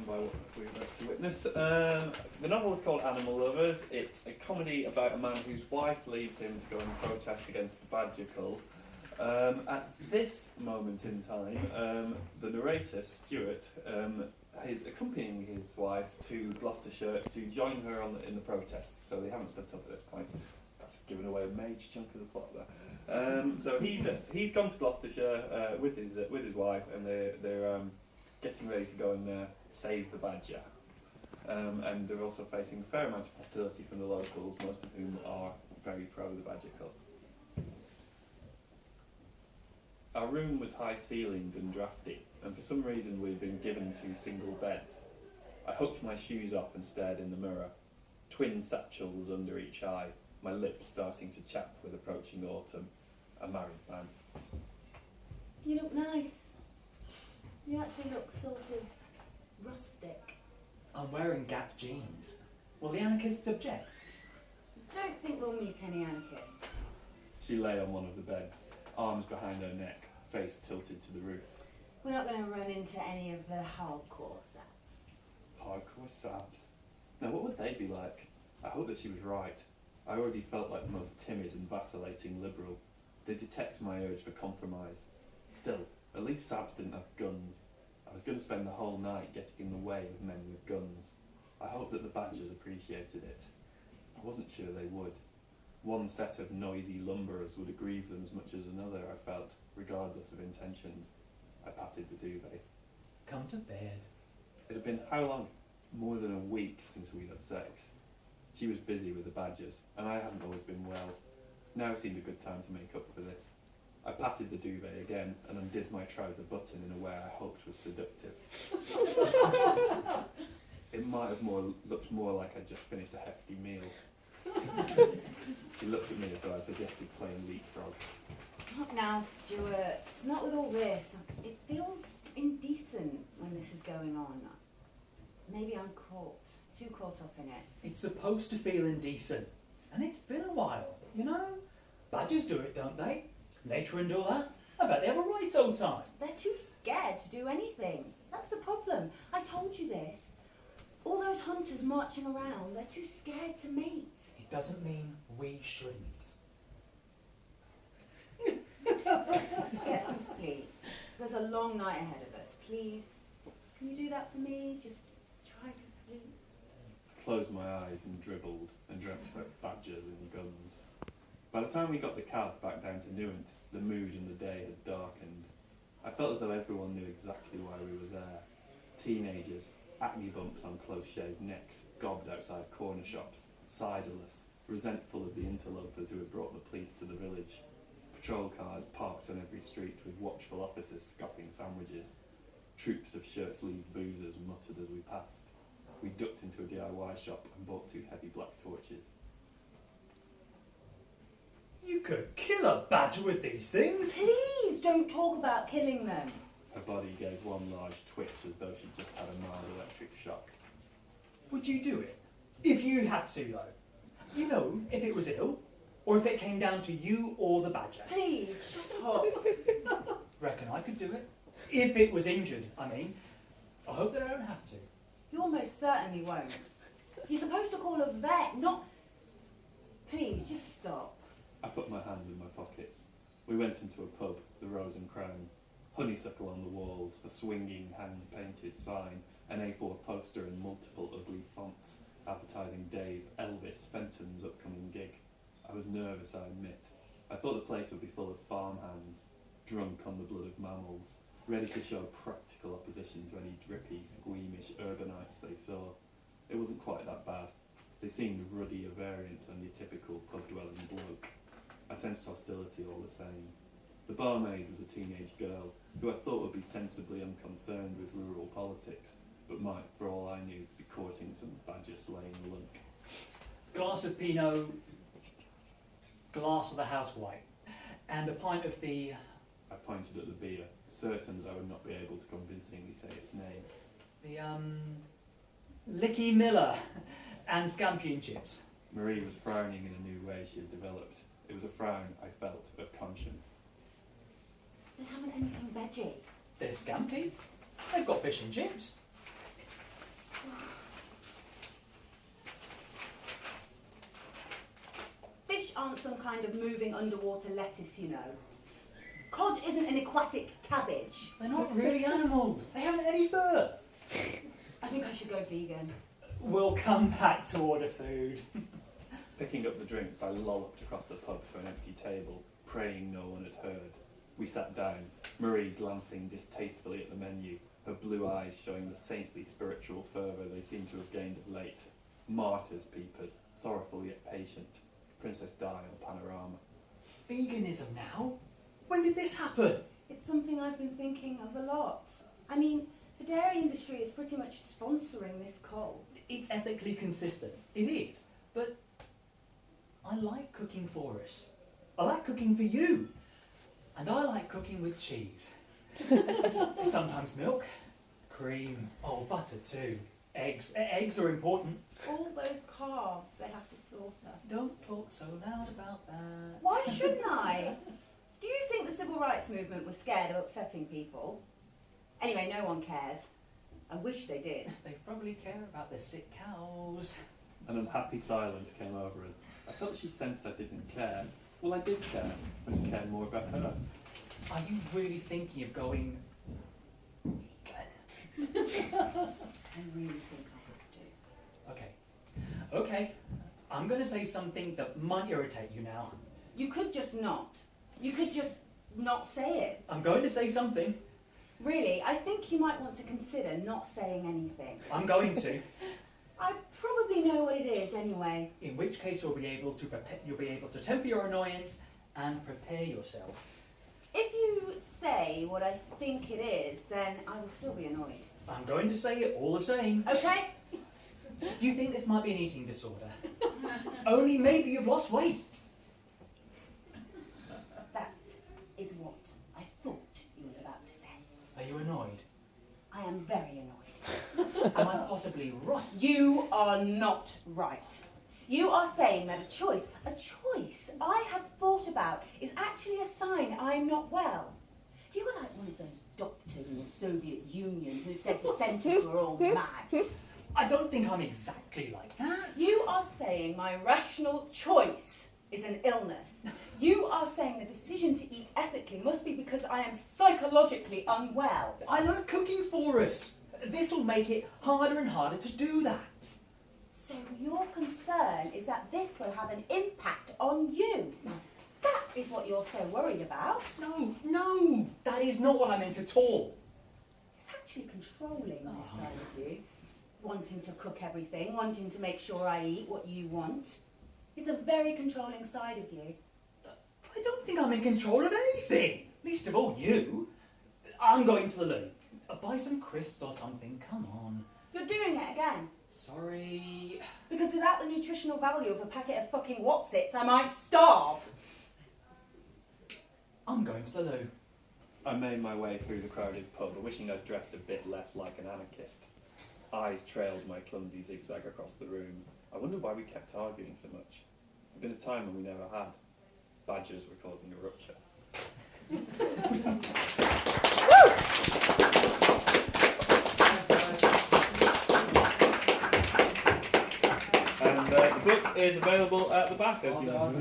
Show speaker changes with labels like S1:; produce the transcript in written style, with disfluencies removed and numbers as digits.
S1: by what we're about to witness. The novel is called Animal Lovers. It's a comedy about a man whose wife leaves him to go and protest against the badger cull. At this moment in time, the narrator, Stuart, is accompanying his wife to Gloucestershire to join her in the protests, so they haven't split up at this point. That's giving away a major chunk of the plot there. So he's gone to Gloucestershire with his wife, and they're getting ready to go and save the badger. And they're also facing a fair amount of hostility from the locals, most of whom are very pro the badger cull. Our room was high-ceilinged and drafty, and for some reason we'd been given 2 single beds. I hooked my shoes off and stared in the mirror, twin satchels under each eye, my lips starting to chap with approaching autumn. A married man.
S2: You look nice. You actually look sort of rustic.
S3: I'm wearing Gap jeans. Will the anarchists object?
S2: Don't think we'll meet any anarchists.
S1: She lay on one of the beds, arms behind her neck, face tilted to the roof.
S2: We're not going to run into any of the hardcore saps.
S1: Hardcore saps? Now what would they be like? I hope that she was right. I already felt like the most timid and vacillating liberal. They detect my urge for compromise. Still, at least saps didn't have guns. I was going to spend the whole night getting in the way of men with guns. I hoped that the badgers appreciated it. I wasn't sure they would. One set of noisy lumberers would aggrieve them as much as another, I felt, regardless of intentions. I patted the duvet.
S3: Come to bed.
S1: It had been how long? More than a week since we'd had sex. She was busy with the badgers, and I hadn't always been well. Now seemed a good time to make up for this. I patted the duvet again and undid my trouser button in a way I hoped was seductive. It might have looked more like I'd just finished a hefty meal. She looked at me as though I suggested playing leapfrog.
S2: Not now, Stuart. Not with all this. It feels indecent when this is going on. Maybe I'm too caught up in it.
S3: It's supposed to feel indecent. And it's been a while, you know? Badgers do it, don't they? Nature and all that. I bet they have a right old time.
S2: They're too scared to do anything. That's the problem. I told you this. All those hunters marching around, they're too scared to mate.
S3: It doesn't mean we shouldn't.
S2: Get some sleep. There's a long night ahead of us. Please, can you do that for me? Just try to sleep.
S1: I closed my eyes and dribbled and dreamt about badgers and guns. By the time we got the cab back down to Newent, the mood and the day had darkened. I felt as though everyone knew exactly why we were there. Teenagers, acne bumps on close-shaved necks, gobbed outside corner shops, ciderless, resentful of the interlopers who had brought the police to the village. Patrol cars parked on every street with watchful officers scoffing sandwiches. Troops of shirt-sleeved boozers muttered as we passed. We ducked into a DIY shop and bought 2 heavy black torches.
S3: You could kill a badger with these things.
S2: Please don't talk about killing them.
S1: Her body gave one large twitch as though she'd just had a mild electric shock.
S3: Would you do it? If you had to, though. You know, if it was ill, or if it came down to you or the badger.
S2: Please, shut up.
S3: Reckon I could do it. If it was injured, I mean. I hope that I don't have to.
S2: You almost certainly won't. You're supposed to call a vet, not... Please, just stop.
S1: I put my hands in my pockets. We went into a pub, the Rose and Crown. Honeysuckle on the walls, a swinging hand-painted sign, an A4 poster in multiple ugly fonts, advertising Dave Elvis Fenton's upcoming gig. I was nervous, I admit. I thought the place would be full of farmhands, drunk on the blood of mammals, ready to show practical opposition to any drippy, squeamish urbanites they saw. It wasn't quite that bad. They seemed ruddier variants than your typical pub-dwelling bloke. I sensed hostility all the same. The barmaid was a teenage girl, who I thought would be sensibly unconcerned with rural politics, but might, for all I knew, be courting some badger-slaying lunk.
S3: Glass of Pinot, glass of the house white, and a pint of the...
S1: I pointed at the beer, certain that I would not be able to convincingly say its name.
S3: The, Licky Miller and Scampi and chips.
S1: Marie was frowning in a new way she had developed. It was a frown, I felt, of conscience.
S2: They haven't anything veggie.
S3: There's Scampi. They've got fish and chips.
S2: kind of moving underwater lettuce, you know. Cod isn't an aquatic cabbage.
S3: They're not really animals. They haven't any fur.
S2: I think I should go vegan.
S3: We'll come back to order food.
S1: Picking up the drinks, I lolloped across the pub to an empty table, praying no one had heard. We sat down, Marie glancing distastefully at the menu, her blue eyes showing the saintly spiritual fervour they seemed to have gained of late. Martyrs' peepers, sorrowful yet patient. Princess Dial panorama.
S3: Veganism now? When did this happen?
S2: It's something I've been thinking of a lot. I mean, the dairy industry is pretty much sponsoring this cult.
S3: It's ethically consistent. It is. But I like cooking for us. I like cooking for you. And I like cooking with cheese. Sometimes milk, cream, butter too. Eggs. Eggs are important.
S2: All those calves they have to slaughter.
S3: Don't talk so loud about that.
S2: Why shouldn't I? Do you think the civil rights movement was scared of upsetting people? Anyway, no one cares. I wish they did.
S3: They probably care about the sick cows.
S1: An unhappy silence came over us. I felt she sensed I didn't care. Well, I did care. I just cared more about her.
S3: Are you really thinking of going vegan?
S2: I really think I have to.
S3: Okay. I'm going to say something that might irritate you now.
S2: You could just not. You could just not say it.
S3: I'm going to say something.
S2: Really, I think you might want to consider not saying anything.
S3: I'm going to.
S2: I probably know what it is anyway.
S3: In which case you'll be able to temper your annoyance and prepare yourself.
S2: If you say what I think it is, then I will still be annoyed.
S3: I'm going to say it all the same.
S2: Okay?
S3: Do you think this might be an eating disorder? Only maybe you've lost weight.
S2: That is what I thought you was about to say.
S3: Are you annoyed?
S2: I am very annoyed.
S3: Am I possibly right?
S2: You are not right. You are saying that a choice I have thought about is actually a sign I'm not well. You were like one of those doctors in the Soviet Union who said dissenters were all mad.
S3: I don't think I'm exactly like that.
S2: You are saying my rational choice is an illness. You are saying the decision to eat ethically must be because I am psychologically unwell.
S3: I like cooking for us. This will make it harder and harder to do that.
S2: So your concern is that this will have an impact on you. That is what you're so worried about.
S3: No, that is not what I meant at all.
S2: It's actually controlling this side of you. Wanting to cook everything, wanting to make sure I eat what you want. It's a very controlling side of you.
S3: I don't think I'm in control of anything. Least of all you. I'm going to the loo. Buy some crisps or something, come on.
S2: You're doing it again.
S3: Sorry.
S2: Because without the nutritional value of a packet of fucking Watsits, I might starve.
S3: I'm going to the loo.
S1: I made my way through the crowded pub, wishing I'd dressed a bit less like an anarchist. Eyes trailed my clumsy zigzag across the room. I wondered why we kept arguing so much. There'd been a time when we never had. Badgers were causing a rupture. And the book is available at the back, as you know.